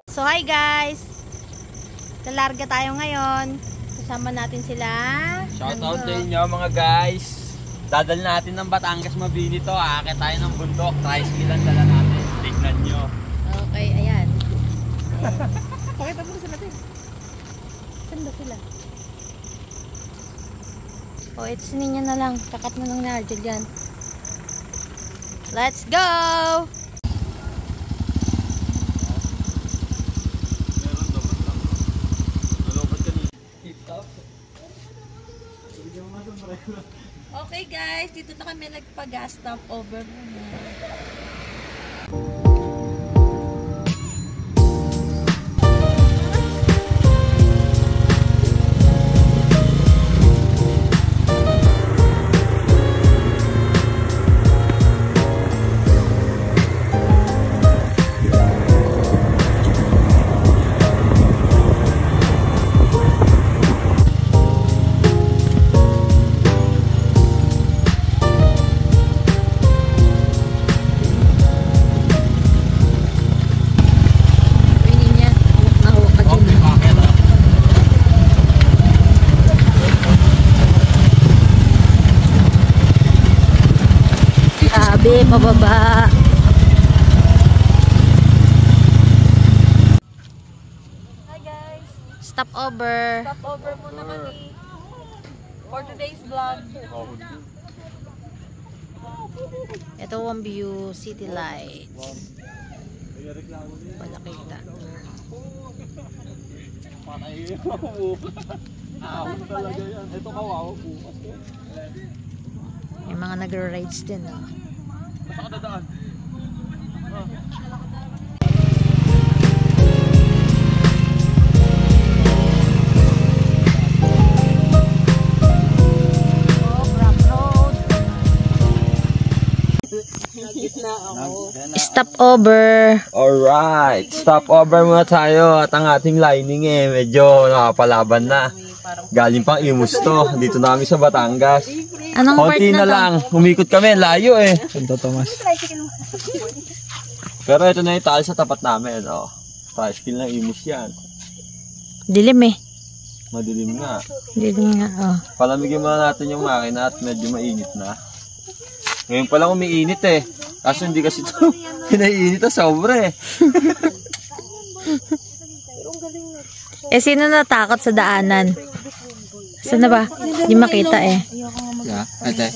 So hi guys, talarga tayo ngayon. Kasama natin sila. Shoutout sa inyo mga guys. Dadal natin ng Batangas Mabini to. Aakit tayo ng bundok. Tricycle lang dala natin. Tignan nyo. Okay, ayan. Pakita mo sila natin. Saan ba sila? O, ito niya na lang. Kakat na ng Nigel yan. Let's go! Okay guys, dito na kami nagpa-gas stop over muna. Pababa. Hi guys. Stop over. Stop over muna kami for today's vlog. Ito ang view, city lights. Wala kita. Ito kawawa po. May mga nagra-rides din. Basta ka dadaan. Stop over. Alright, stop over muna tayo at ang ating lining medyo nakapalaban na. Galing pang Imus to. Dito na kami sa Batangas. Anong part konti na na to? lang. Umikot kami. Layo Santo Tomas. Pero ito na yung tali sa tapat namin. Tricycle ng Imus yan. Dilim Madilim nga. Dilim nga, Palamigin muna natin yung makina at medyo mainit na. Ngayon pa lang umiinit Kaso hindi kasi ito pinaiinit na sobra sino natakot sa daanan? Saan na ba? Hindi makita Yeah, ate.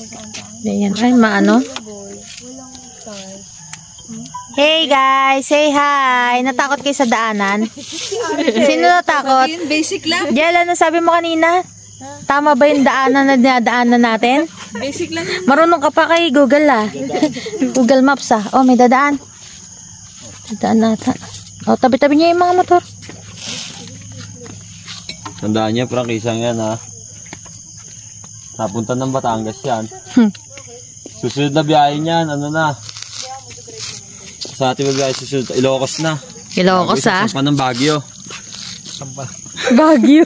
Ayan. Ay, maano? Hey guys! Say hi! Natakot kayo sa daanan? Sino natakot? Basic lang. Jella, ano sabi mo kanina? Tama ba yung daanan na dinadaanan natin? Basic lang. Marunong ka pa kay Google Google Maps Oh, may dadaan. Dadaan nata. Tabi-tabi niya yung mga motor. Tandaan niya, prangkisang yan Napunta ng Batangas yan. Susunod na biyahe niyan, ano na? Sa ating magbiyahe susunod, Ilocos na. Ilocos Sampa ng Baguio. Baguio.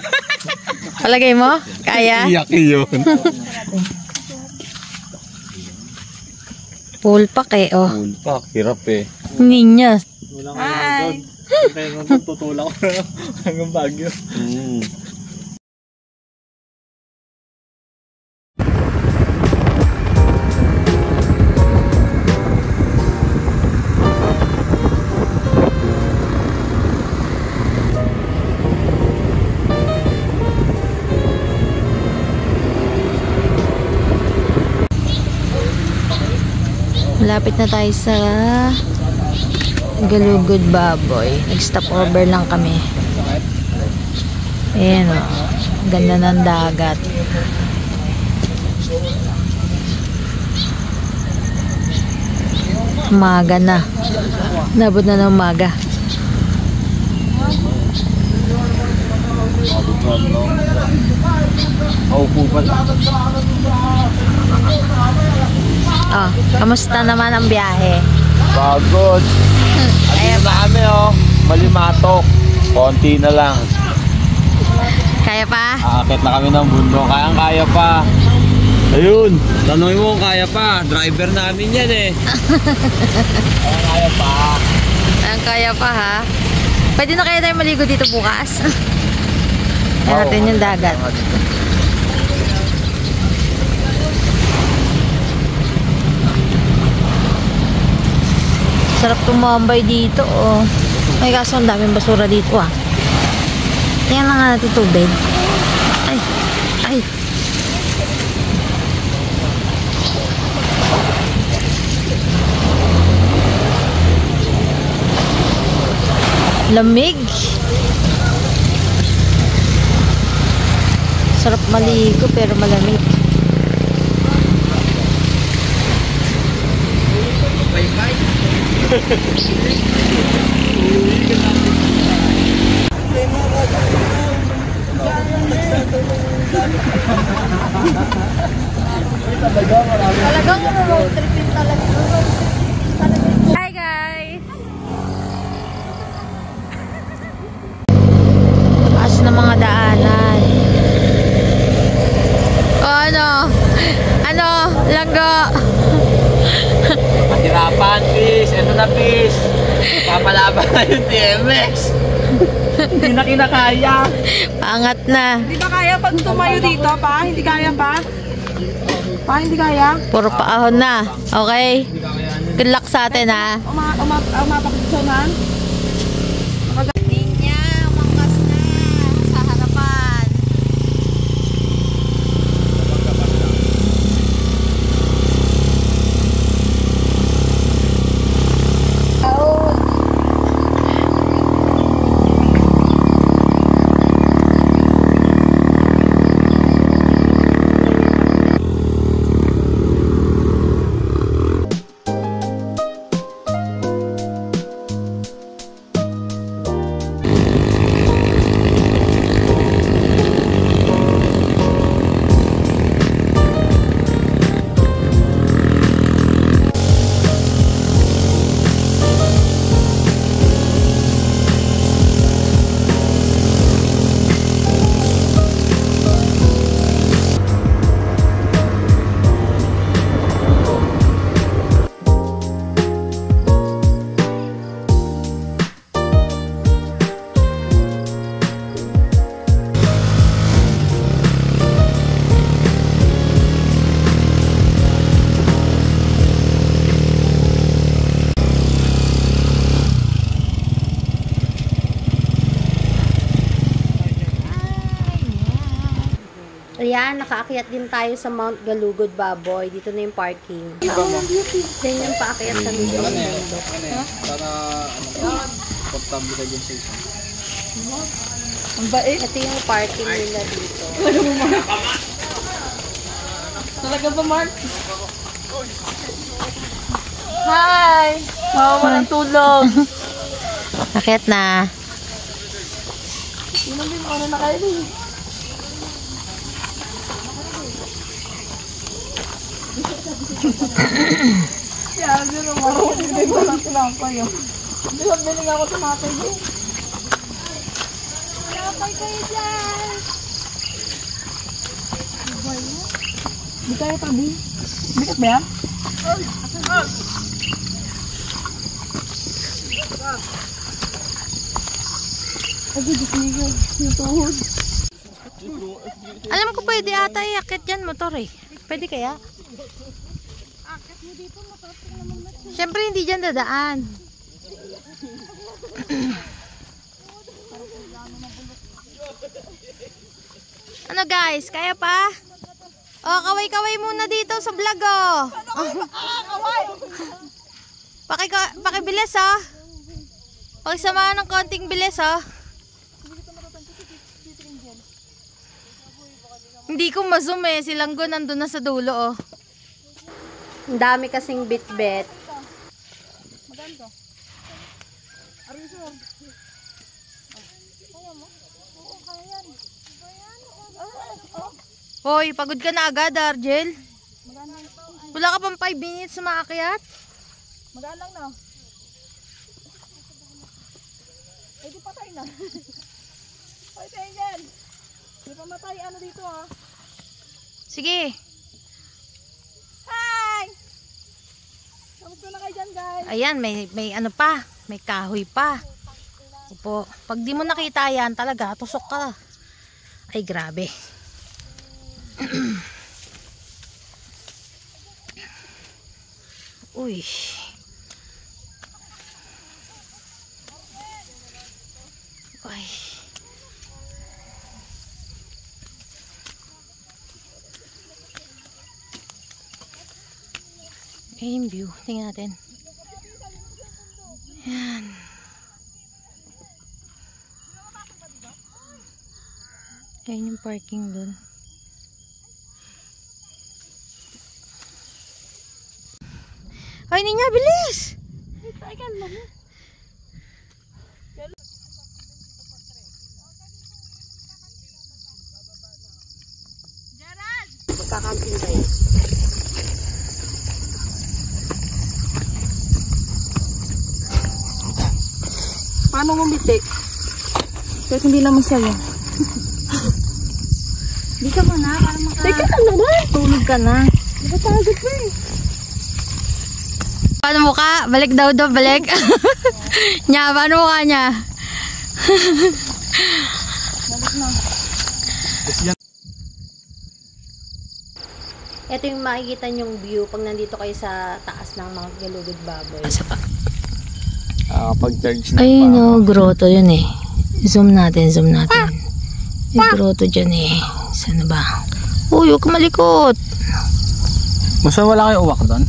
Palagay mo? Kaya? Iyak yun. Full pack Full pack, hirap Ninya. Hi! Tutulak ko hanggang Baguio. Malapit na tayo sa Galugod Baboy. Nag-stop over lang kami. Ayan ganda ng dagat. Umaga na. Nabot na ng umaga. Kamusta naman ang biyahe? Pagod. Ayun na kami Malimatok. Konti na lang. Kaya pa? Aakit na kami ng bundok. Kaya pa. Ayun, tanongin mo kung kaya pa. Driver namin yan eh. Kaya pa. Ang kaya pa ha. Pwede na kaya tayo maligo dito bukas? Tingnan natin yung dagat. Sarap tumambay dito, oh. May kaso ang daming basura dito, ah. Tingnan na nga natin tubig. Ay, ay. Lamig. Sarap maligo pero malamig. Talagang road tripin talaga. Hi guys. Taas na mga daanan. Oh, ano, langgo. Mahirapan, fish. Ito na, fish. Papalaban na yung TMX. Hindi na kinakaya. Pangat na. Hindi ba kaya pag tumayo dito pa? Hindi kaya pa? Pa, hindi kaya? Puro paahon na. Okay? Good luck sa atin, ha? Umapakitsunan? Ninya, umangkas na sa harapan. Ayan, nakaakyat din tayo sa Mount Galugod, Baboy. Dito na yung parking. Diyan yung paakyat sa medyo ng bundok. Ang bait. Ito yung parking nila dito. Talaga ba, Mark? Hi! Mawawa ng tulog. Akyat na. Sino din ano na kayo din? Yan, yun ang marunong. Hindi ko lang tinapay yun. Hindi ba biling ako tinapay yun? Tinapay kayo dyan! Hindi kayo tabi. Bigat ba yan? Ay, gising yung tuhod. Alam ko pwede ata iakit dyan motor eh. Pwede kaya? Siyempre hindi dyan dadaan. Ano guys, kaya pa? Oh, kaway-kaway muna dito sa vlog oh. Pakibilis oh. Pakisamahan ng konting bilis oh. Hindi ko ma-zoom eh. Si Langgo nandun na sa dulo oh. Ang dami kasing bit-bit. Maganda. Ariso. Kaya mo? Oo, kaya yan. Hoy, pagod ka na agad, Argel. Maganda. Wala ka pang 5 minutes sa maakyat. Maganda lang na. Eh, di patay na. Patay tayo dyan. Di pa matay. Ano dito ha? Sige. Hi! Kamusta na kayo dyan, guys? Ayan, may ano pa. May kahoy pa. Opo. Pag di mo nakita yan, talaga, tusok ka. Ay, grabe. Uy. Uy. Ayan yung view. Tingnan natin. Ayan. Ayan yung parking dun. Ay, niya, bilis! Paano bumiti? Kahit hindi naman sa'yo. Di ka muna, para maka... Teka lang naman! Tulog ka na. Nakapagod pa eh. Paano mukha? Balik daw, balik. Nya, paano mukha niya? Balik na. Ito yung makikita nyong view pag nandito kayo sa taas ng Mount Galugod Baboy. Pag-charge na Ayun o, grotto yun eh. Zoom natin, zoom natin. Yung grotto dyan eh. Saan ba? Uy, huwag ka malikot. Basta wala kayo uwak doon?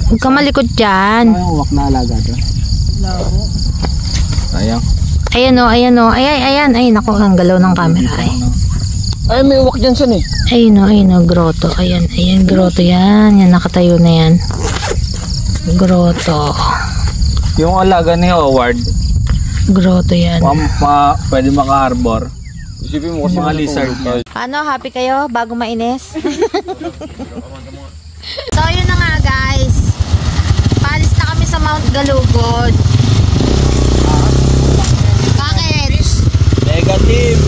Huwag ka malikot dyan. Ay, uwak na alaga doon. Wala ko. Ayan. Ayan o, ayan o. Ayan. Ay, naku, ang galaw ng camera. Ay, may uwak dyan son eh. Ayun o, grotto. Ayan, grotto yan. Yan, nakatayo na yan. Grotto. Yung alaga ni Howard, Grotto yan. pwede maka-arbor. Isipin mo kasi mga lizard. Ano, happy kayo bago mainis? So, yun na nga guys. Paalis na kami sa Mount Galugod. Bakit? Negative.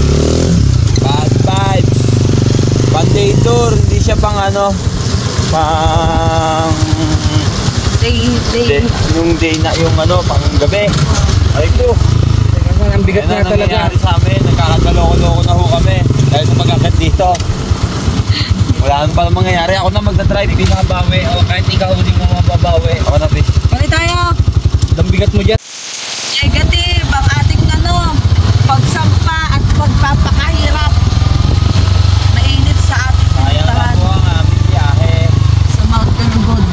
Bad vibes. One-day tour. Hindi siya pang ano, pang... Yung day na, yung ano, pang gabi. Ay ko. Ang bigat na talaga. Nangyayari sa amin. Nagkakagaloko-loko na ho kami. Dahil sa pag-akit dito. Wala naman pala mangyayari. Ako na magdadrive. Hindi makabawi. O kahit ikaw hindi mo mababawi. Ako na, please. Balik tayo! Ang bigat mo dyan. Negative ang ating pagsampa at pagpapakahirap. Mainit sa ating Sayang na pinuntahan po ang aming biyahe. sa Mount Galugod.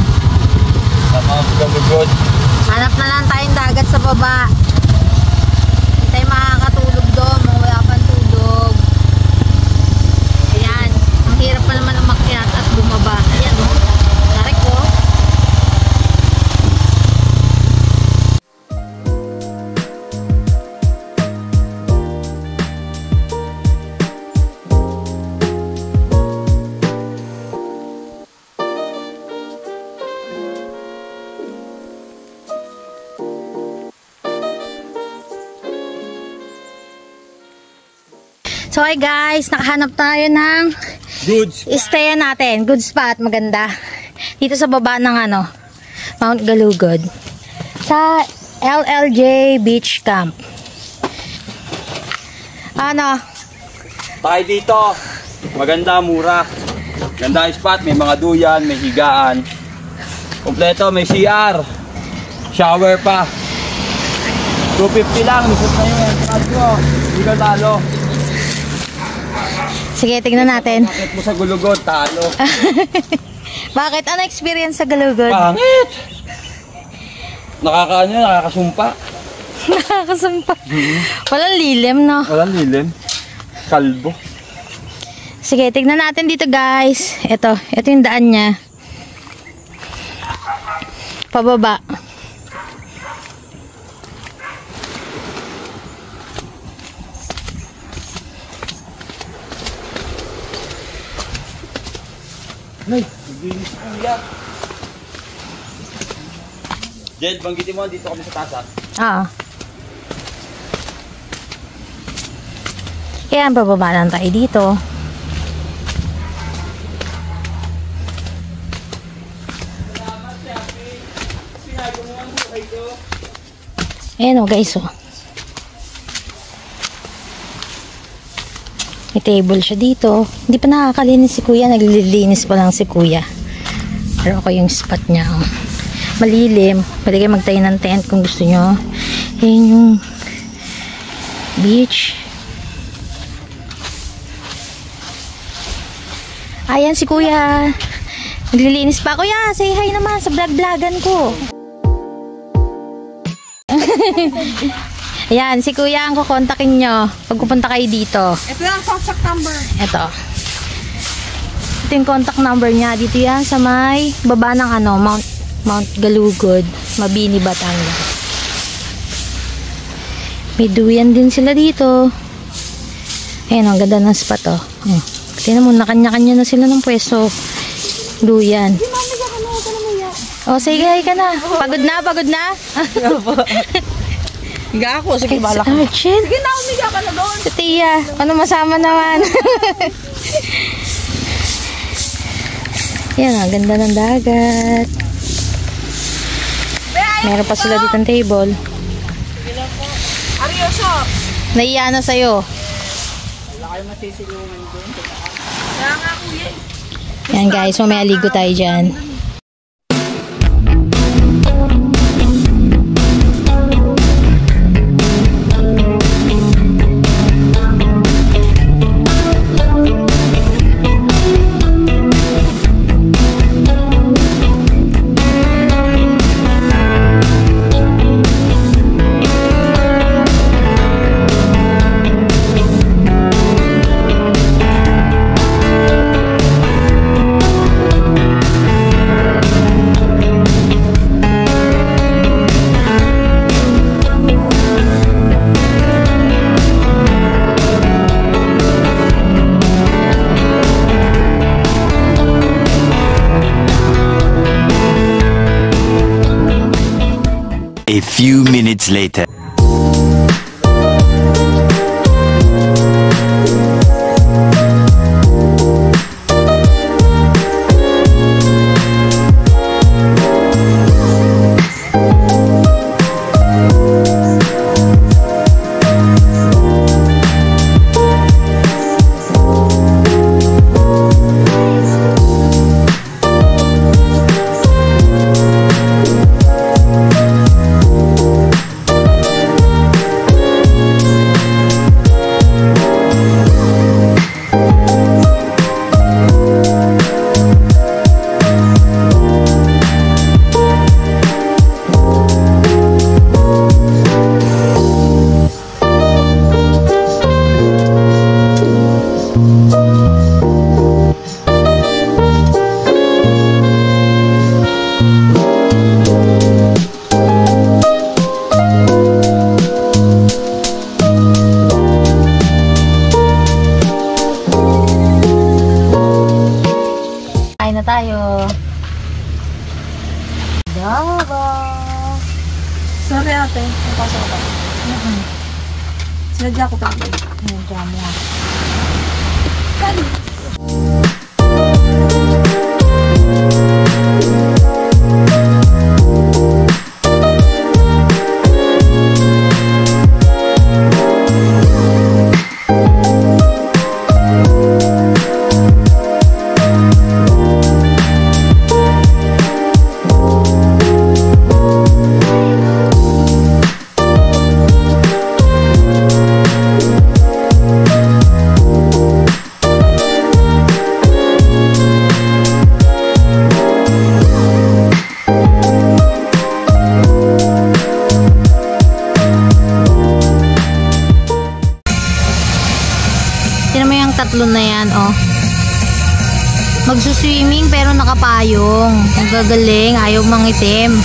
Sa Mount Galugod. Hanap na lang tayong dagat sa baba. Hindi tayo makakatulog doon. Wala pang tulog. Ayan. Ang hirap pa naman umakyat at bumaba. Ayan o. Tarik ko. So hi guys, nakahanap tayo ng Goods. stayan natin. Good spot, maganda. Dito sa baba ng ano, Mount Galugod. Sa LLJ Beach Camp. Ano? Tayo dito. Maganda, mura. Ganda yung spot. May mga duyan, may higaan. Kompleto, may CR. Shower pa. 250 lang. Misot na yun. Talo. Hindi ka talo. Sige, tignan natin. Bakit mo sa Galugod? Talo. Bakit? Ano experience sa Galugod? Pangit. Nakakasumpa. Nakakasampa. Walang lilim, no? Walang lilim. Kalbo. Sige, tignan natin dito, guys. Ito yung daan niya. Pababa. Nay, naglinis ko yan. Jel, banggitin mo, dito kami sa tasa. Oo. Ayan, pababa lang tayo dito. Ayan o guys o. May table siya dito. Hindi pa nakakalinis si kuya. Naglilinis pa lang si kuya. Pero ako yung spot niya. Oh. Malilim. Pwede kayo magtayo ng tent kung gusto nyo. Ayan yung beach. Ayan si kuya. Naglilinis pa. Kuya, say hi naman sa vlog-vlogan ko. Ayan, si kuya ang kukontakin nyo pag pupunta kayo dito. Ito yung contact number. Ito. Ito yung contact number niya. Dito yan sa may baba ng ano, Mount Galugod, Mabini, Batangas. May duyan din sila dito. Ayan, ang ganda ng spot, oh. Tingnan mo, nakanya-kanya na sila ng pwesto. Duyan. Hindi, mami, ka na. Huwag ka na maya. Oh, sige, hi ka na. Pagod na, pagod na. Higa ako. Sige, balak. Archie. Sige na, umiga ka na doon. Si Tia, ano masama naman? Yan, ang ganda ng dagat. Meron pa sila dito ng table. Sige lang po. Aryoso. Naiya na sa'yo. Wala kayo masisilungan doon. Kaya nga, kuya. Yan guys, mamaya ligo tayo dyan. A few minutes later. Kain na tayo. Daba. Sorry ate. Napasok ka. Sinadya ko pa. Ayan, dyan mo. Kali. Tignan mo yung tatlo na yan, oh. Magsuswimming pero nakapayong. Ang gagaling, ayaw mangitim.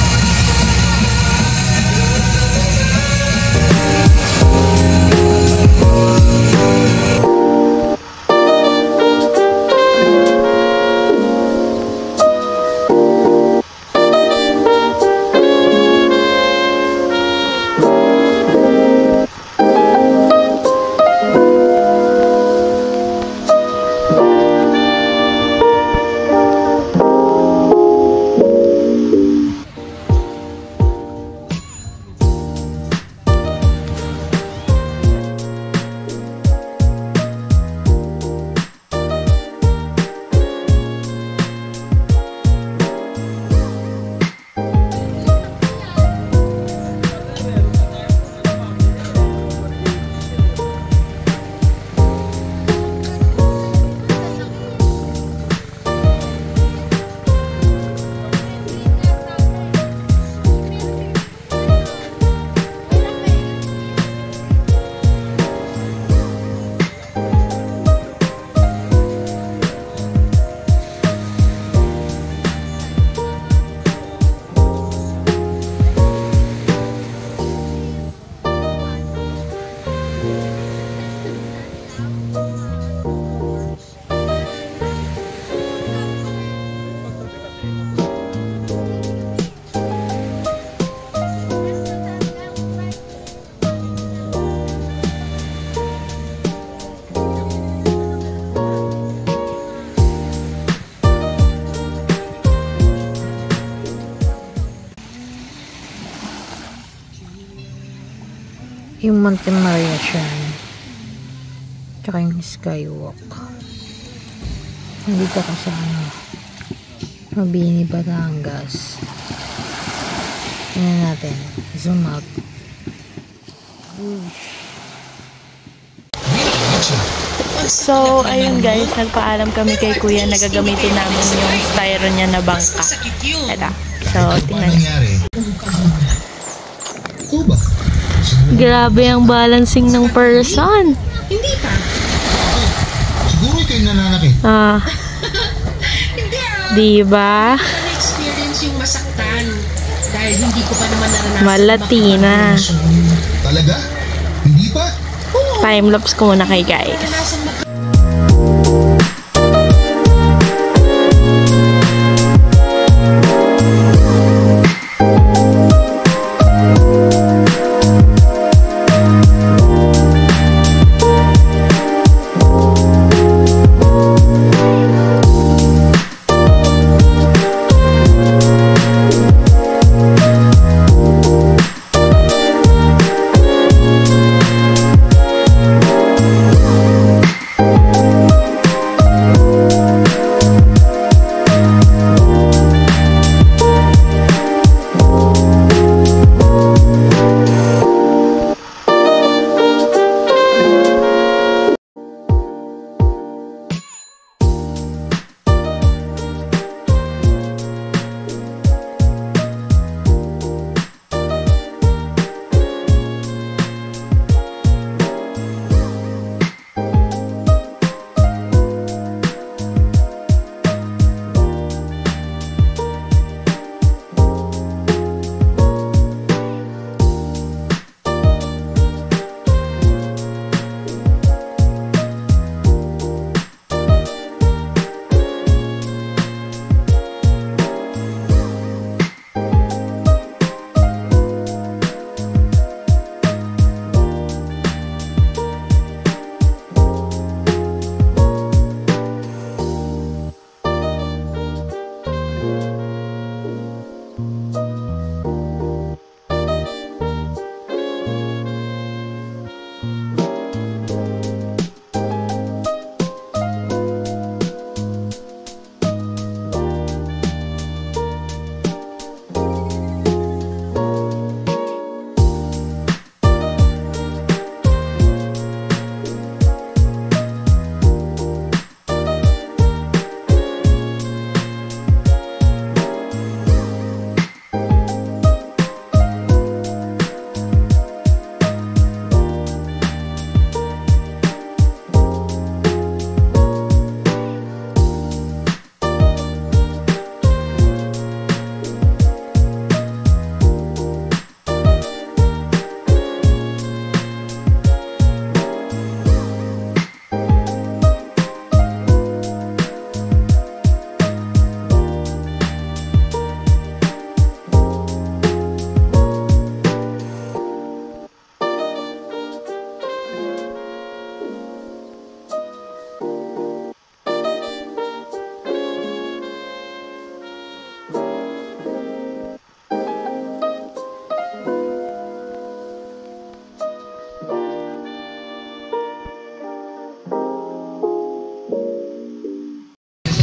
Yung Monte Maria siya. Tsaka yung Skywalk. Nandito ka sa Mabini, Batangas. Tingnan natin. Zoom out. So, ayun guys, nagpaalam kami kay Kuya na gagamitin namin yung styro niya na bangka. Ito. So, tingnan niyo. Grabe ang balancing ng person. Hindi pa. Siguro ito yung nananakit. Hindi diba? Na-experience yung masaktan. Dahil hindi ko pa naman naranasan. Malatina. Talaga? Hindi pa? Time lapse ko muna kay guys.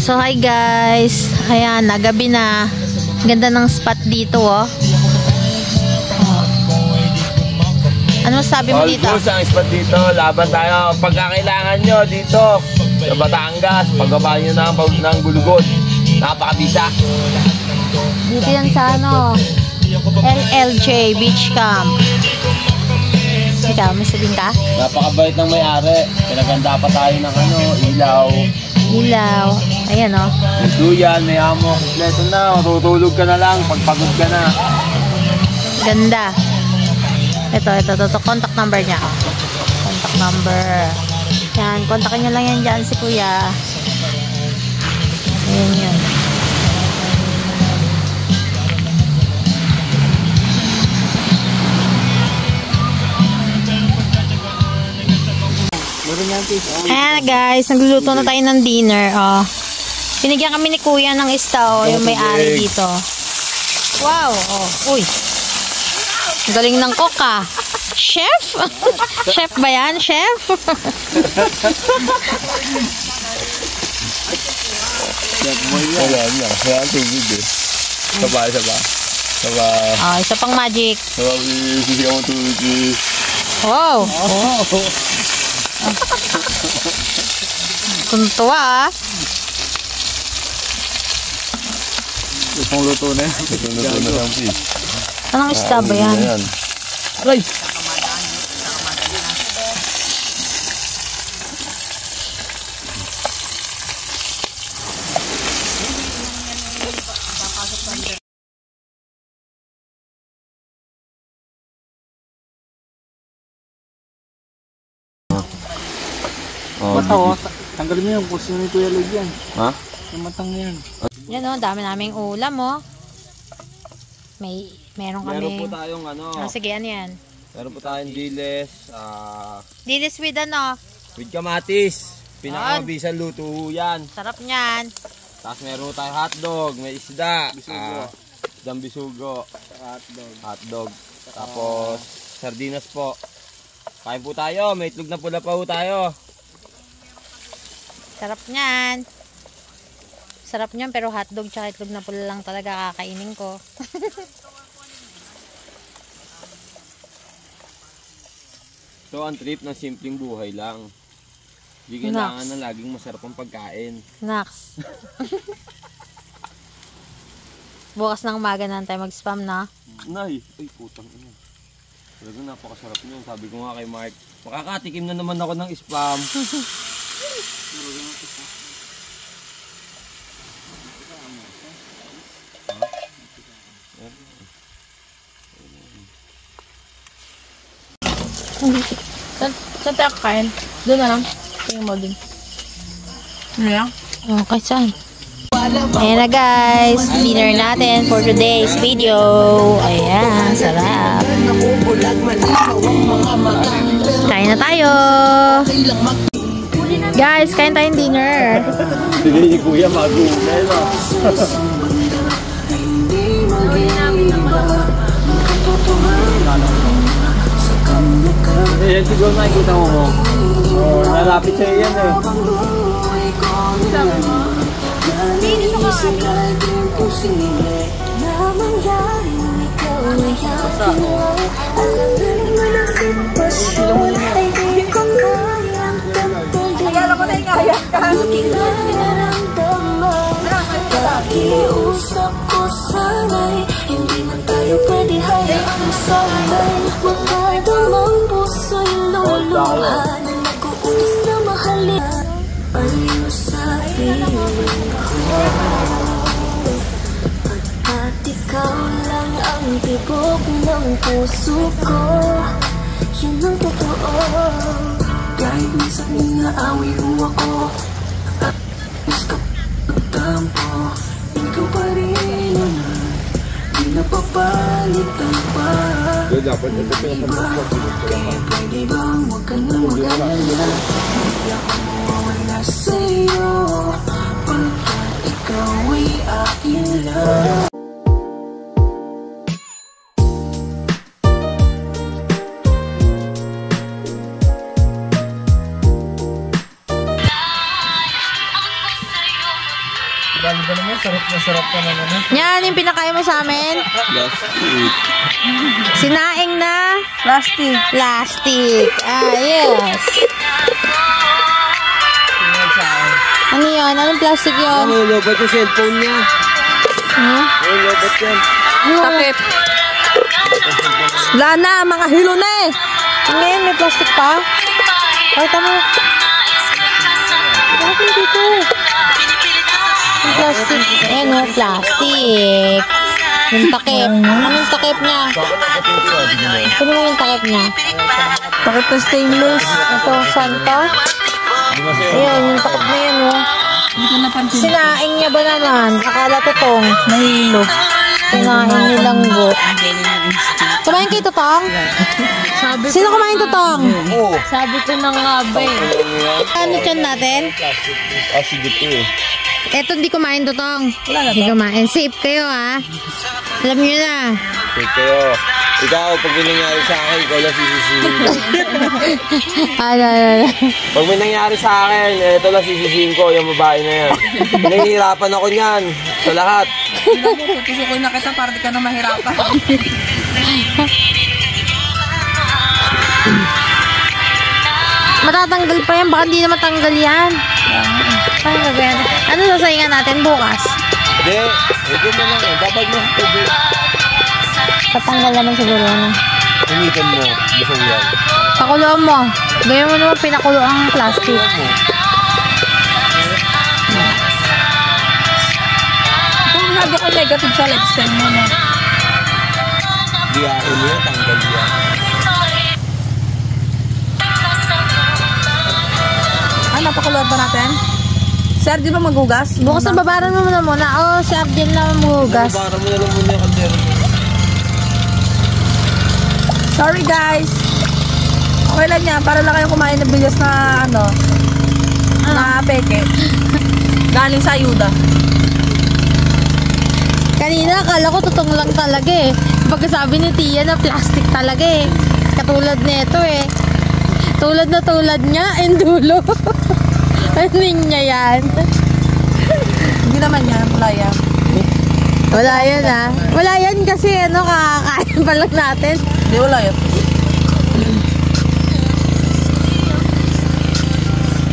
So hi guys, ayan, nagabi na. Ganda ng spot dito oh. Ano sabi mo dito? All ang spot dito, laban tayo. Pagkakailangan nyo dito sa Batangas, pagbaba nyo ng Gulugod. Napakabisa. Dito yan sa ano, LLJ Beach Camp. Ikaw, may sabihin ka? Napakabait ng may-ari. Pinaganda pa tayo ng ano, ilaw. Ilaw. Ayan oh. May duyan, may amo. Kompleto na. Tutulog ka na lang. Pagpagod ka na. Ganda. Ito. Contact number niya. contact number. Yan, kontakin nyo lang yan dyan si kuya. Ayan yun. Ayan guys, nagluluto na tayo ng dinner. Oh. Pinigyan kami ni kuya ng ista, yung may-ari dito. Wow! Oh. Uy! Galing ng cook ah. Chef? Chef ba yan? Chef? Chef mo yan. Wala ang tubig eh. Saba. Oh, isa pang magic. Saba, sisigaw mo tubig. Wow! Tuntua ah. Itong luto na yan. Itong luto na yan, please. Anong isda ba yan? Ay! Bata o, tanggalin mo yung gusto ni Kuya Lloyd yan. Ha? Yung matang yan. Yan o, dami naming ulam o. Meron kami. Meron po tayong ano. Sige, ano yan? Meron po tayong diles. Dilis with ano? With kamatis. Pinakamabisang luto yan. Sarap niyan. Tapos meron po tayong hotdog. May isda. Bisugo. Hotdog. Tapos sardinas po. Kain po tayo. May itlog na pula pa po tayo. Sarap niyan. Sarap niyan pero hotdog tsaka itlog na pula lang talaga kakainin ko. So ang trip ng simpleng buhay lang. Hindi kailangan na laging masarap ang pagkain. Naks. Bukas ng umaga na tayo mag-spam na. Nay, ay putang ina. Talagang napakasarap niyo. Sabi ko nga kay Mark, makakatikim na naman ako ng spam. Saan tayo kain? Doon na lang. Tingin mo din. Ano yan? Okay, saan? Ayan na guys, dinner natin for today's video. Ayan, sarap. Kain na tayo. Guys, kain tayong dinner. Hindi ni Kuya mag-uunay na. Yan siguro nakikita mo. Nalapit sa'yo yan eh. Pakiusap ko sana'y hindi man tayo pwede hayaang sabay. Magkadamang puso'y luluha na nag-uutos na mahalin. Pareho sa piling ko, pagkat ikaw lang ang tibok ng puso ko. Yun ang totoo. Kahit minsan inaaway mo ako at gusto tampo, ikaw pa rin naman, di napapalitan pa. Kaya pwede bang huwag ka na mag-alala? Hindi ako mawawala sa'yo, pagkat ikaw ay akin lang. Dali ba naman? Sarap na sarap ka na naman. Yan yung pinakain mo sa amin. Sinaing na plastic. Yes. Ano yun? Anong plastic yun? Ano yung lobot yung cellphone niya? Ano yung lobot yan? Takip. Wala na, mga hilo na eh. Ngayon, may plastic pa. Pakita mo. Bakit dito? Yung plastic. Ayan o, plastic. Yung takip. Anong takip niya? Ano mo yung takip niya? Bakit na stainless? Ito, santa. Ayan, yung takot na yan, oh. Hindi ko napansin. Sinaing niya ba naman? Akala totong. Nahilo. Sinaing ni Langgo. Kumain kayo totong? Sino kumain totong? Oo. Sabi ko na nga ba eh. Ano tiyan natin? Sige to eh. Eto, hindi kumain totong. Hindi kumain. Safe kayo, ha? Alam nyo na. Sige kayo. Ikaw, pag may nangyari sa akin, ikaw lang sisisihin ko. Ano. Pag may nangyari sa akin, ito lang sisisihin ko, yung babae na yan. Nahihirapan ako niyan, sa lahat. Tutusukoy na kita para di ka na mahirapan. Matatanggal pa yan. Baka hindi na matanggal yan. Ay, gagawin. Ano sasaingan natin bukas? Hindi, ito na lang eh. Babag mo sa tubig. Tatanggal naman siguro ano. Initan mo, gusto mo yan. Pakuluan mo. Gawin mo naman pinakulo ang plastic. Kung sabi ko negative sa lifestyle mo na. Di ako mo yan, tanggal yan. Napakuluan pa natin? Sir, di ba magugas? Bukas na babaran mo muna. Oh, si Abdel na magugas. Para mo na lang muna yung kaldero. Sorry guys. Okay lang yan. Para lang kayo kumain ng bigas na ano. Na peke. Galing sa ayuda. Kanina, akala ko totong lang talaga eh. Pagkasabi ni Tia na plastic talaga eh. Katulad nito eh. Tulad na tulad niya, endulo. Ano niya yan? Hindi naman yan. Wala yan. Wala yan ah. Wala yan kasi ano, kakakain pa lang natin. Hindi, wala yan.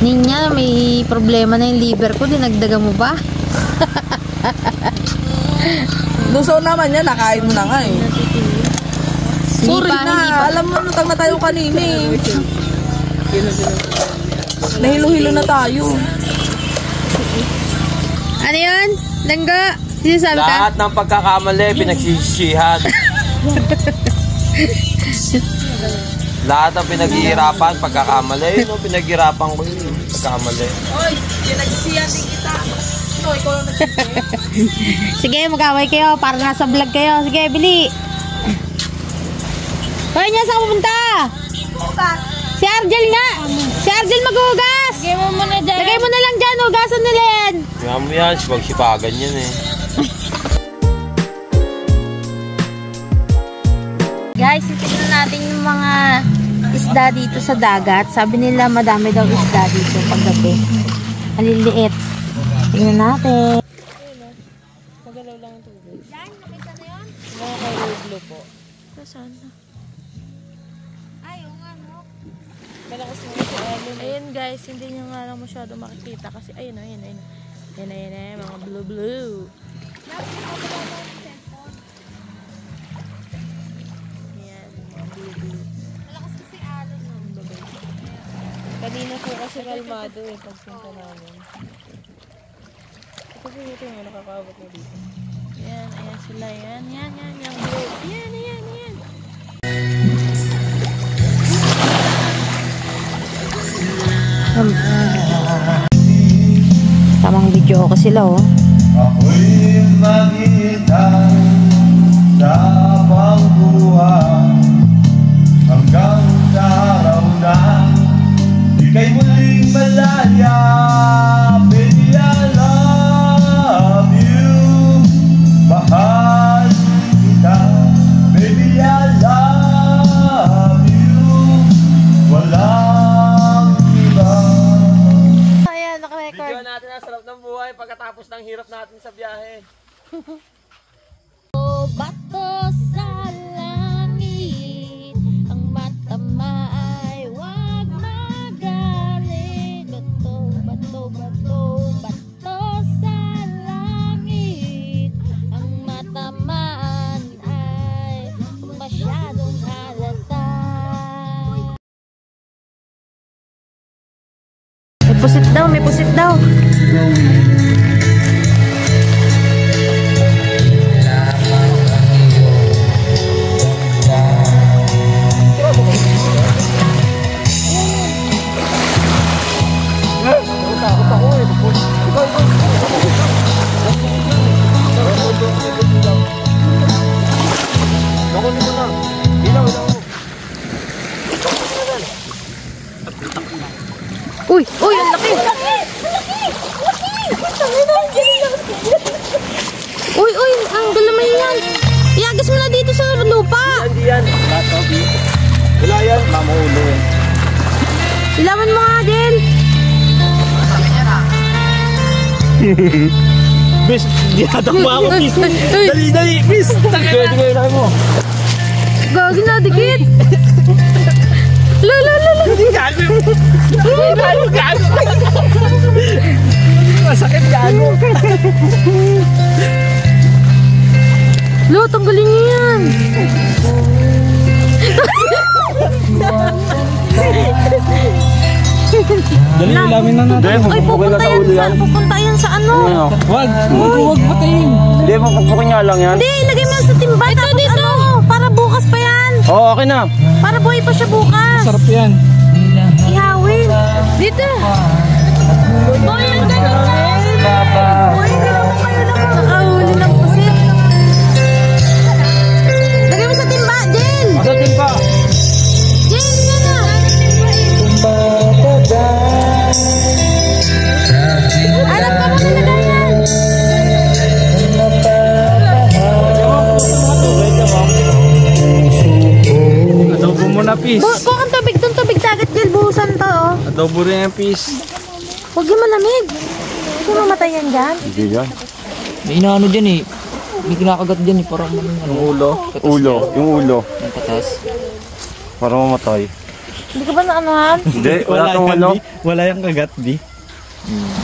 Ninya, may problema na yung liver ko. Dinagdaga mo ba? Gusto naman yan. Nakain mo na nga eh. Sorry Hindi na. pa. Alam mo, lutang na tayo kanina eh. Nahilo-hilo na tayo. Ano yun? Langgo? Sinasabi ka? Lahat ng pagkakamali, pinagsisisihan. Lahat ng pinaghihirapan, pagkakamali. Yun, pinaghirapan ko yun. Pagkakamali. Oy, pinagsisihan din kita. No, ikaw lang nagsisihan. Sige, mag-away kayo. Para nasa vlog kayo. Sige, bili. Hoy, niya, saan pupunta? Si Argel nga. Si Argel maghugas. Lagay mo muna dyan. Lagay mo na lang dyan. Hugasan nila yan. Kaya mo yan, sipag-sipagan yan eh. Guys, titignan natin yung mga isda dito sa dagat. Sabi nila madami daw isda dito paggabi. Maliliit. Tingnan natin. Magalaw lang ang tubig. Yan, nakita na yun? Nakakauglo po. Saan na? Ay, yung ano. Malakas na kasi alon. Ayun guys, hindi nyo nga lang masyado makikita kasi ayun o, ayun. Ayun, mga blue. Ayan, mga blue. Malakas kasi alon. Kanina po kasi kalmado eh, pagpunta namin. Ito po yung nakakabot na dito. Ayan sila, yan, yung blue. Ayan. Tamang video ko sila oh. Ako'y maghihintay sa pangbuhay hanggang sa araw na ika'y muling malaya. Baby, I love you. Mahal kita. Baby, I love you. Walang iba. Ayan, naka-record. Video natin ang sarap ng buhay pagkatapos ng hirap natin sa biyahe. Bato sa langit, ang matama ay wag magalit. Bato sa langit, ang matamaan ay masyadong halata. May pusit daw. Uy, ang laki. Uy, ang galamay yan. Iagis mo na dito sa lupa. Hindi yan. Wala yan. Mamuulo yan. Ilawan mo nga, Del. Bis, di hatakbo ako, bis. Dali, bis. Dali mo. Gagi na, dikit. Lala. Gago. Masakit, gago. Lo, tanggalin niyo yan. Dali, ilamin na natin. Ay, pupunta yan sa ano. Wag patayin. Hindi, magpupukin nga lang yan. Hindi, ilagay mo sa timba. Ito, dito. Ano, para bukas pa yan. Oo, okay na. Para buhay pa siya bukas. Sarap yan. Ihawin. Dito. Boy, ang galing na. Boy, galing mo kayo na makahuli ng pusit. Lagay mo sa timba, Jen. Sa timba. Jen, yan na. Alam ka mo nilagay yan. Adobo mo na, pis. Kung ang tubig doon, tubig dagat, Jen, buhusan to, oh. Adobo rin yung pis. Huwag yung malamig. Hindi mamatay yan dyan. Hindi yan. May inaano dyan eh. May kinakagat dyan eh. Parang ano. Ulo. Yung ulo. Yung katas. Para mamatay. Hindi ka ba naanuhan? Hindi, wala tong ano. Wala yung kagat, di.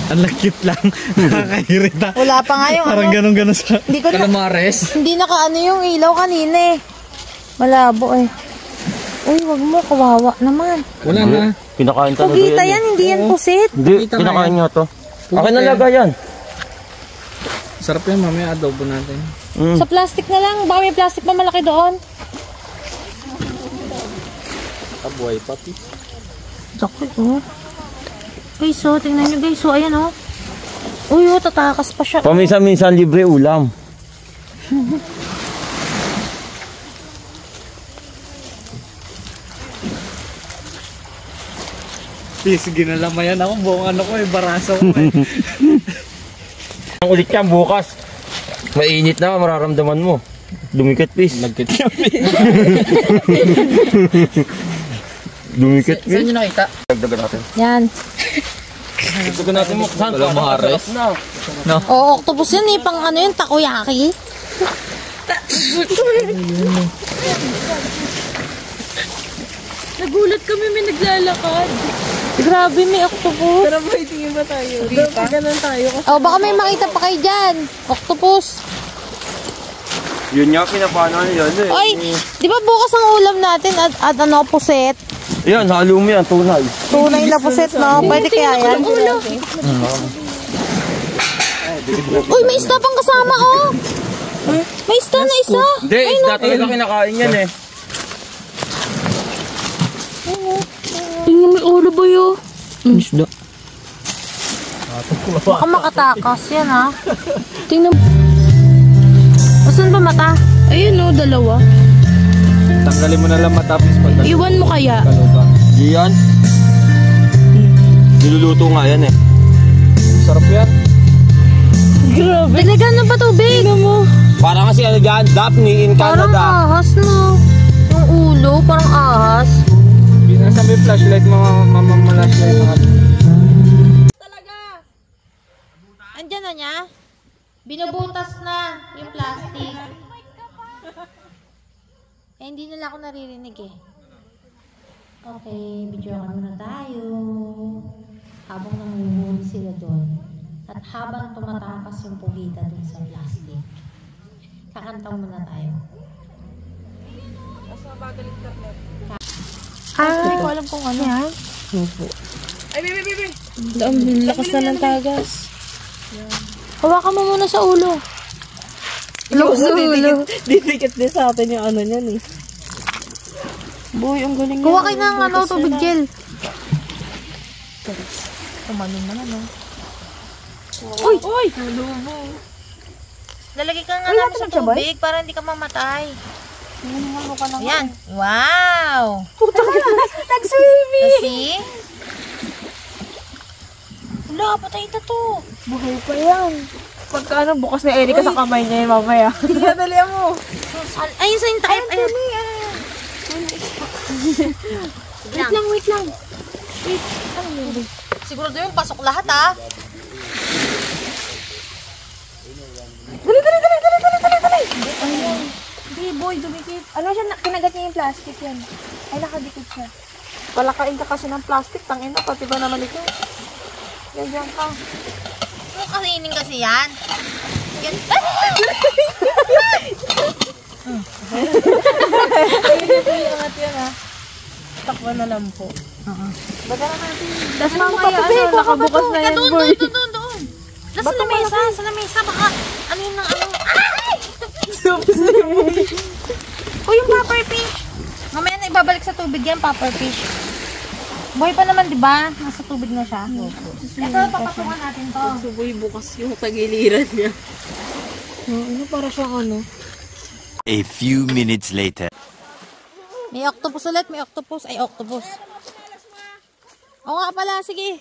Ang cute lang. Nakakahirita. Wala pa nga yung Parang ano. ganun sa... Hindi ko na, Calamares. hindi nakaano yung ilaw kanina eh. Malabo eh. Uy, wag mo, kawawa naman. Wala na. Kinakain talaga Pugita yan. yan, hindi yan pusit. Hindi, kinakain nyo to. Akin nalaga yan. Sarap yan, mamaya adobo natin. Sa plastic na lang, baka may plastic pa malaki doon. Kabuhay pa, pis. Sakit oh. Guys, oh, tingnan nyo guys, oh, ayan oh. Uy, oh, tatakas pa siya. Paminsan-minsan libre ulam. Pis, ginalamayan ako. Buong ano ko eh, baraso ko eh. Ang ulit yan bukas. Mainit na, mararamdaman mo. Dumikit, pis. Nagkit yan, pis. Dumikit, pis. Saan nyo nakita? Dagdagan natin. Yan. Dagdagan natin mo. Saan? Calamares. Na. Oo, octopus yan eh, pang ano yun, takoyaki. Nagulat kami may naglalakad. Grabe, may octopus. Pero ba, tingin ba tayo? Dapat ganun tayo. Oh, baka may makita pa kayo dyan. Octopus. Yun nga, pinapano yun eh. Oy, di ba bukas ang ulam natin at ano, puset? Yan, halo mo yan, tunay. Tunay na puset, no? Pwede kaya yan? Uy, may isda pang kasama, oh. May isda na isa. Hindi, isda talaga kinakain yan eh. Tingnan may ulo ba yun? Isda. Baka makatakas yan, ha? Tingnan. Saan ba mata? Ayun o, dalawa. Tanggalin mo na lang matapos pag Iwan mo kaya. kaloba. Di yan. Niluluto nga yan eh. Sarap yan. Grabe. Diligan na ba tubig? Tingnan mo. Parang kasi ano dyan, Daphne in Parang Canada. ahas, no? Yung ulo, parang ahas. Binasa may flashlight, mamamalaslay mga. Andyan na niya? Binubutas na yung plastic. Eh, hindi nila ako naririnig eh. Okay, video muna tayo. Habang nanguhuli sila doon. At habang tumatakas yung pugita doon sa plastic. Kakantang muna tayo. Hindi ko alam kung ano. Yan? Ang lakas na ng tagas. Hawakan mo muna sa ulo. Sa ulo. Didikit din sa atin yung ano niyan eh. Boy, ang galing Kuha kayo ng ano, tubig gel. Kumanin naman, no? Uy! Uy! Lalagay ka nga namin sa tubig para hindi ka mamatay. Ayan. Wow! Nag-swimming! See? Wala, patay na to. Buhay pa yan. Pagka ano, bukas na Erika sa kamay niya yun mamaya. Hindi, dali mo. Ayun sa yung takip. Ayun. Wait lang. Siguro doon yung pasok lahat, ah. Dali. Hindi, boy, dumikit. Ano siya, kinagat niya yung plastic yan. Ay, nakadikit siya. Palakain ka kasi ng plastic, tangina, pati ba naman ito? Yan ka. Ano kainin kasi yan? Yan. Ayun po yung angat yan, ha? Takwa na lang po. Baga na natin. Tapos mamaya, nakabukas na yan, boy. Doon. Nasa lamesa, baka, ano yun ng ano? Ay! O yung puffer fish. Mamaya na ibabalik sa tubig yan, puffer fish. Buhay pa naman, di ba? Nasa tubig na siya. Ito, papasukan natin to. Suboy bukas yung tagiliran niya. Ano, para siyang ano? A few minutes later. May octopus ulit, may octopus. Ay, octopus. Oo nga pala, sige.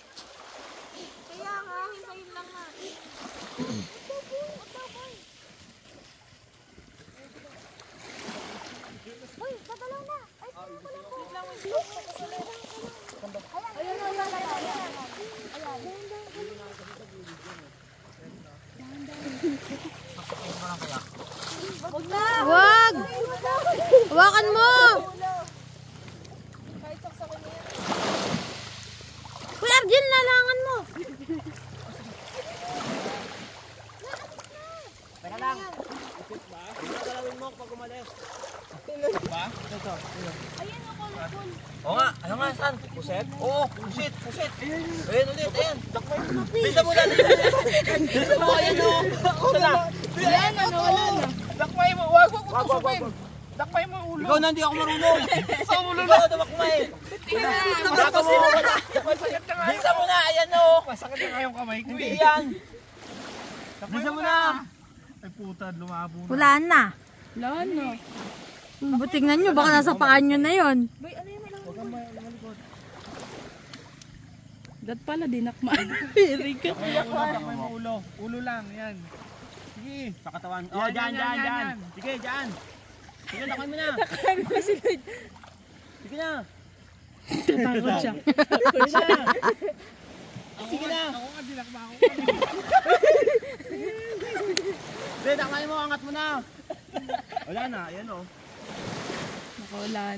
Wag! Hawakan mo! Kuya Arjen, lalangan mo! Teka lang. Galawin mo pag umalis. Ba? Oo nga, ano nga, saan? Puset? Oo, pusit. Ayun ulit, ayun. Bisa mo na. Bisa mo, ayun o. Wala na. Dakmay mo, wag tusupin. Dakmay mo ulo. Ikaw na, hindi ako marunong. Sa ulo na. Ikaw na dakmay. Bisa mo na, ayan o. Masakit na kayong kamay ko. Hindi yan. Bisa mo na. Ay puta, lumabo na. Wala na. Tingnan nyo, baka nasa paan nyo na yun. Dat pala, dinakmaan. Erika. Dakmay mo ulo. Ulo lang, yan. Sige. Sa katawan. Oh, dyan. Sige, dyan. Sige, dakmay mo na. Sige na. Takot siya. Sige na. Ako nga, dinakma ako. Sige, dakmay mo, angat mo na. Wala na, ayan o. Wala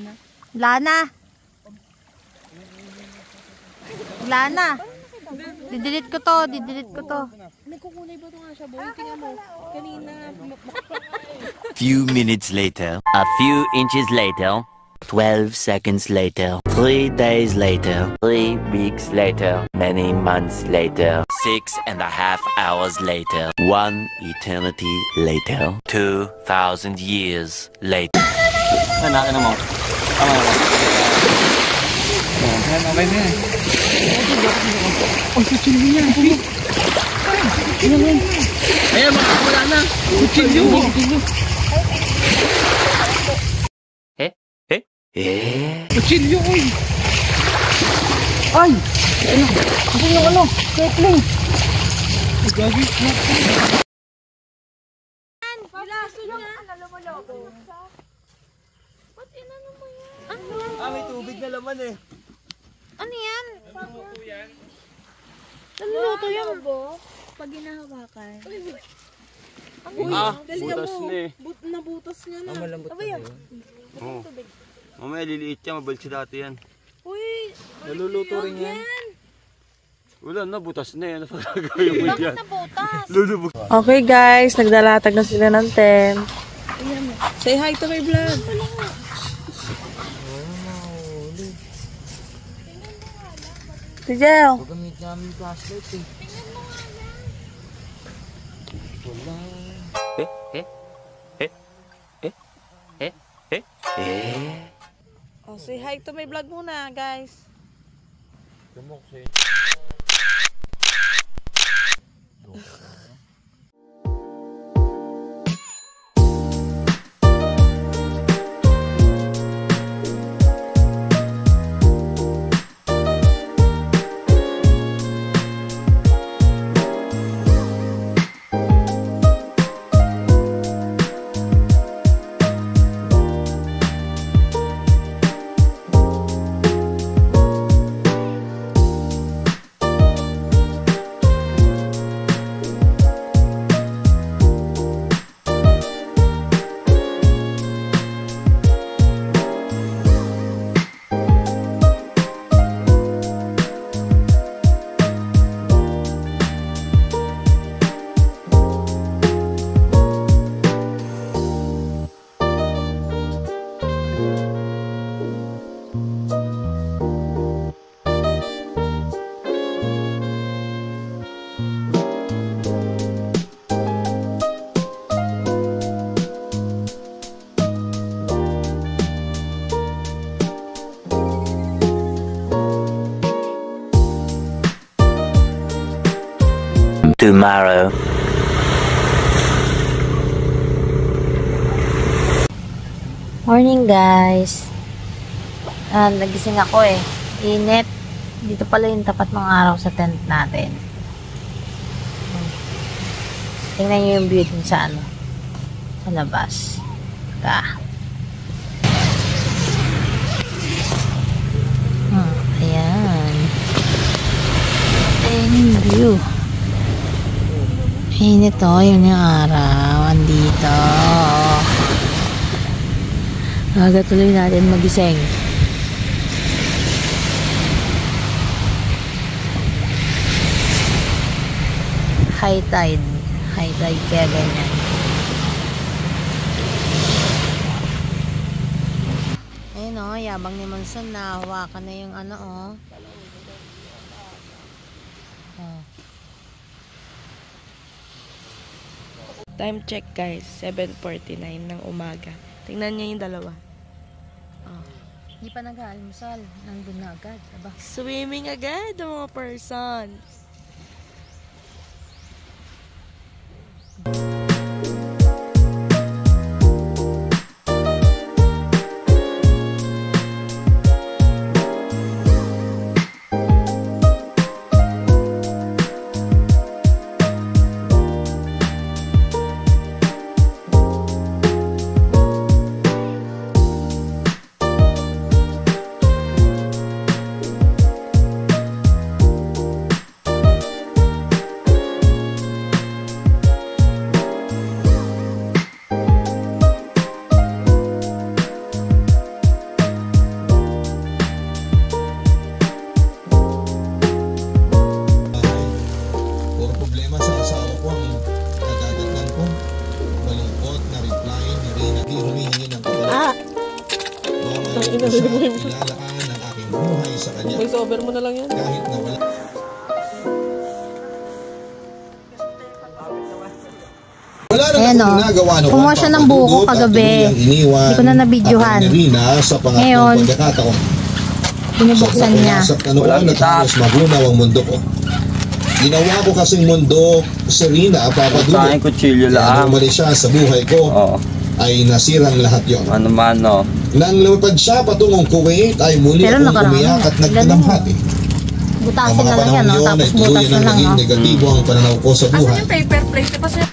na. Didelete ko to. Nagkukulay ba ito nga siya, boy? Tingnan mo. Kanina. Few minutes later. A few inches later. 12 seconds later. 3 days later. 3 weeks later. Many months later. 6.5 hours later. 1 eternity later. 2,000 years later. Ano mo? Tama mo. Okay na yan. Ayan, wala na. Kutsilyo. Kutsilyo, oy. Ay! Ano yung ano? Ketling! Gagi. May tubig na laman eh. Ano yan? Naluluto yan. Pag hinahawakan. Butas na eh. Nabutas niya na. Malambot na yun. Oo. Mamaya liliit yan, mabalik si dati yan. Uy! Naluluto rin yan. Wala na, butas na yan. Ano pa gagawin mo Bakit yan? nabutas? Lulubog. Okay guys, naglalatag na sila ng tent. Say hi to my vlog. Tijel. Gamit namin yung flashlight eh. Oh, say hi to my vlog muna, guys. tomorrow. Morning guys. Nagising ako eh. Init. Dito pala yung tapat ng araw sa tent natin. Tingnan nyo yung view dun sa ano. Sa labas. Ayan. Ayan yung view. Init o. Yun yung araw. Andito. Aga tuloy natin magising. High tide. High tide kaya ganyan. Ayun o, yabang ni Monson na hawakan na yung ano o. Time check guys, 7:49 ng umaga. Tingnan niya yung dalawa. Hindi pa nag-aalmusal. Nandun na agad. Aba. Swimming agad ang mga persons. Ilalaan ang aking buhay sa kanya. Voice-over mo na lang yan. Kahit na wala. Wala Ayan o. Kumuha siya ng buko kagabi. Hindi ko na nabidyohan. Ngayon, binubuksan niya. Walang itap. Magunaw ang mundo ko. Ginawa ko kasing mundo, Serena, papadulot. Saan kutsilyo lang. Kaya umali siya sa buhay ko. Ay nasirang lahat yon. Ano-mano. Nang lumipad siya patungong Kuwait ay muli akong umiyak at nagdamhati. Butasin na lang yan, no? Tapos butas na lang, no? Negatibo ang pananaw ko sa buhay. Asan yung paper plate? Kasi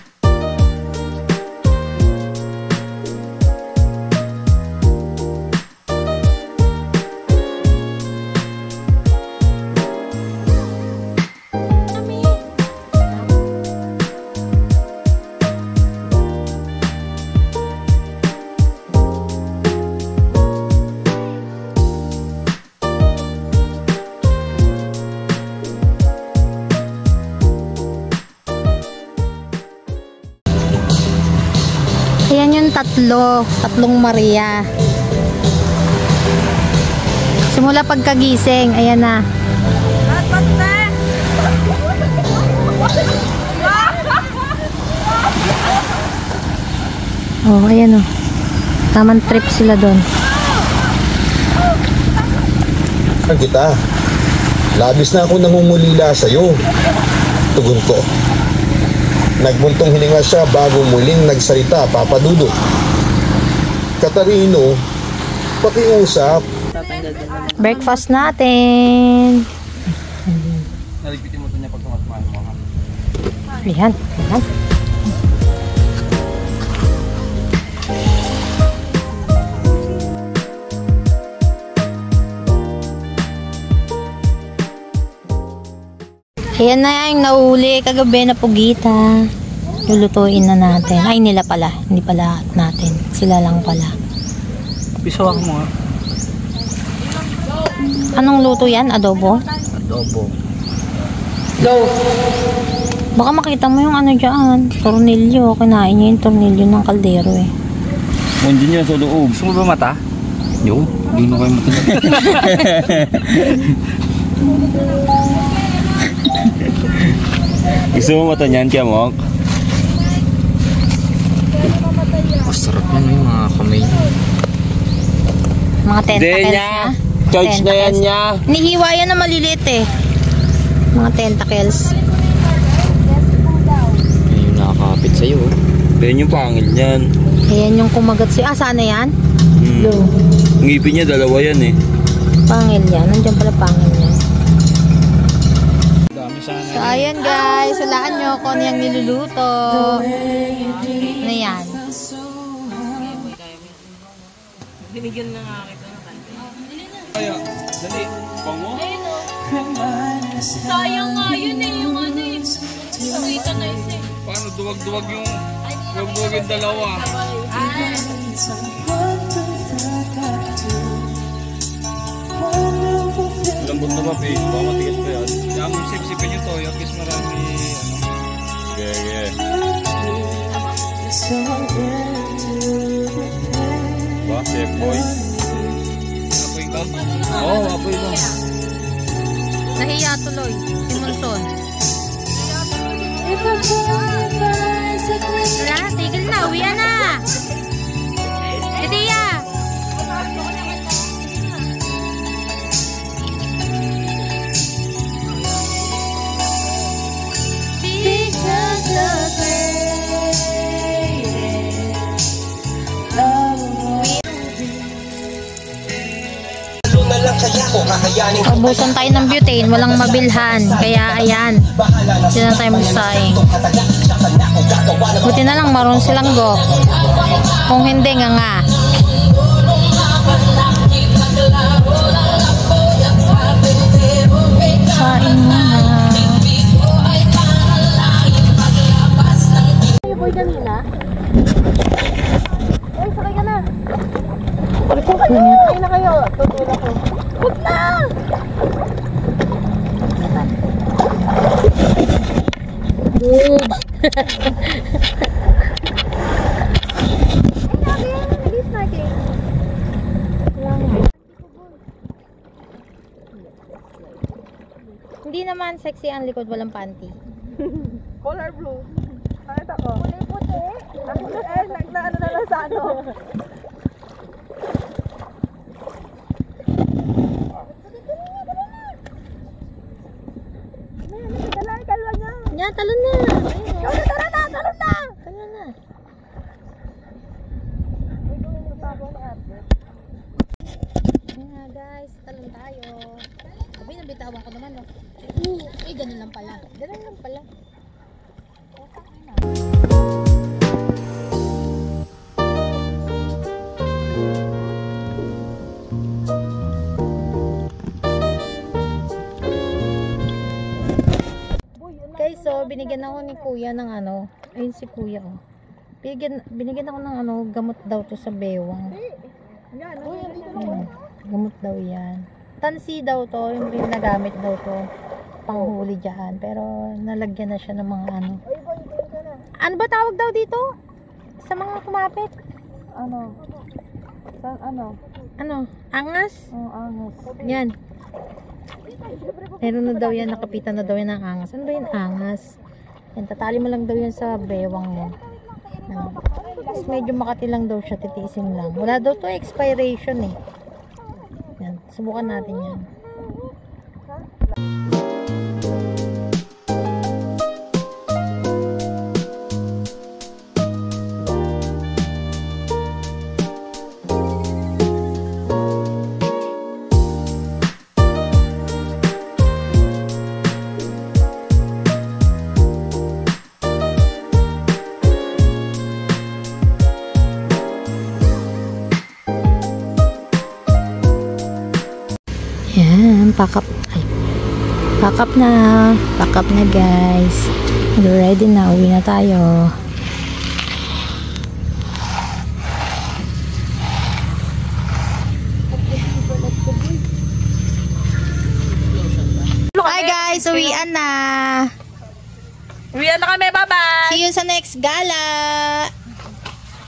Ayan yung tatlong Maria. Simula pagkagising, ayan na. Oh, ayan oh. Tamang trip sila doon. Kita, labis na ako nangungulila sa'yo. Tugon ko. Nagbuntong hininga siya bago muling nagsalita, Papa Dudut. Katarino, pakiusap. Breakfast natin. Naligpitin mo ito niya pag tumatmahan mo. Lihan. Ayan na yung nahuli kagabi na pugita. Lulutuin na natin. Ay, nila pala. Hindi pala natin. Sila lang pala. Piso ako mo nga. Anong luto yan? Adobo? Adobo. Baka makita mo yung ano dyan. Tornilyo. Kinain niya yung tornilyo ng kaldero eh. Hindi niya sa loob. Gusto mo ba mata? Yo, hindi na kayo matinig. Gusto mo mata niyan, Kiamok? Masarap yan yung mga kamay niya. Mga tentacles niya. Charge na yan niya. Nihiwa yan na maliliit eh. Mga tentacles. sa'yo. Ayan yung pangil niyan. Ayan yung kumagat siya. Ah, sana yan? Ngipin niya, dalawa yan eh. Pangil yan. Nandiyan pala pangil niya. Dami sana. So, ayan guys. Hulaan nyo kung ano yung niluluto. Ano yan? Binigyan na nga kita. Kaya, dali. Bango? Sayang nga yun eh, yung ano eh. Nakita na isa eh. Paano duwag-duwag yung dalawa? Lambot na ba, babe? Baka matigas pa yan. Kaya mo sip-sipin yung toyo, kiss marami, Sige. Ba, chef boy? Apoy ka? Oo, apoy ka. Nahiya tuloy. Si Monson. Wala, tigil na. Uwian na. Itiya. Ubusan tayo ng butane, walang mabilhan. Kaya ayan, hindi na tayo magsayang. Buti na lang maroon silang go. Kung hindi nga. Saing mo na. Ay, boy kanina. Ay, sakay ka na. Sakay na kayo. Tutulak ko. Huwag na! Good. Hindi naman sexy ang likod, walang panty. Color blue. Ano ako? Kulay puti. Nagnaano na lang sa ano. Yan, talon na. Talon na. Talon na. Ayan nga guys, talon tayo. Sabi, nabitawan ko naman. No? Ganun lang pala. Okay, so binigyan ako ni kuya ng ano. Ayun si kuya oh. Binigyan ako ng ano, gamot daw to sa bewang. Gamot daw yan. Tansi daw to, yung ginagamit daw to panghuli dyan. Pero nalagyan na siya ng mga ano. Ano ba tawag daw dito? Sa mga kumapit? Ano? Ano? Angas? Oh, angas. Yan. Meron na daw yan, nakapitan na daw yan ng angas. Ano ba yung angas? Yan, tatali mo lang daw yan sa bewang mo. Tapos medyo makati lang daw siya, titiisin lang. Wala daw to expiration eh. Yan, subukan natin yan. Yan, pack up na guys. Ready na, uwi na tayo. Hi guys, uwian na. Uwian na kami, bye-bye! See you sa next gala.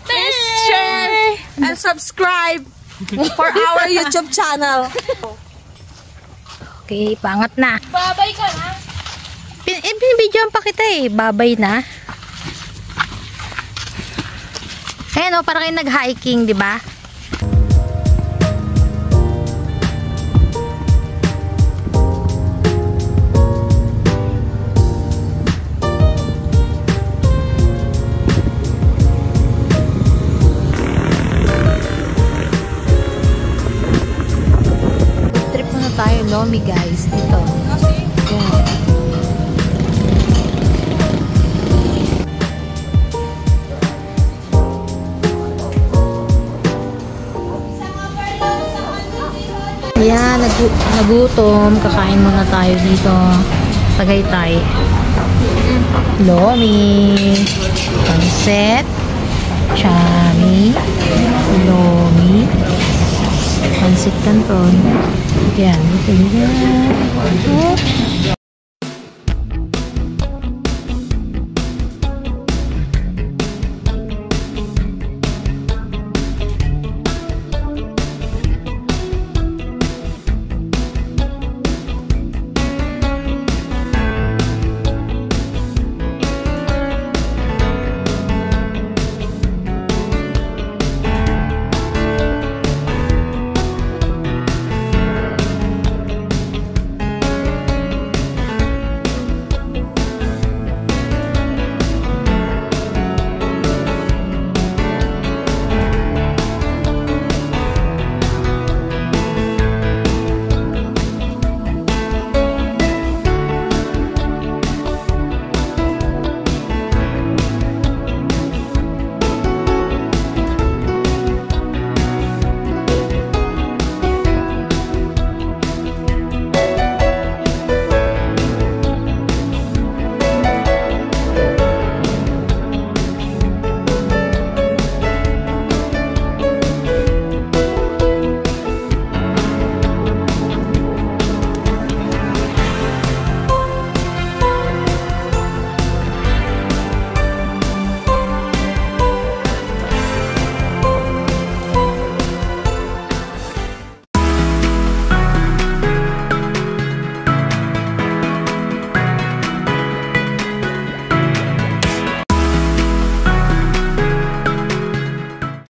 Please share and subscribe for our YouTube channel. Okay, pangat na. Babay ka na. Binibidyoan pa kita eh. Babay na. Ayan o, parang kayo nag-hiking, di ba? tayo lomi guys dito. Yan. Ayan, nagutom. Kakain muna tayo dito. Tagaytay. Lomi. Pansit. Chami. Lomi. Pansit canton. Yan. Ito yan.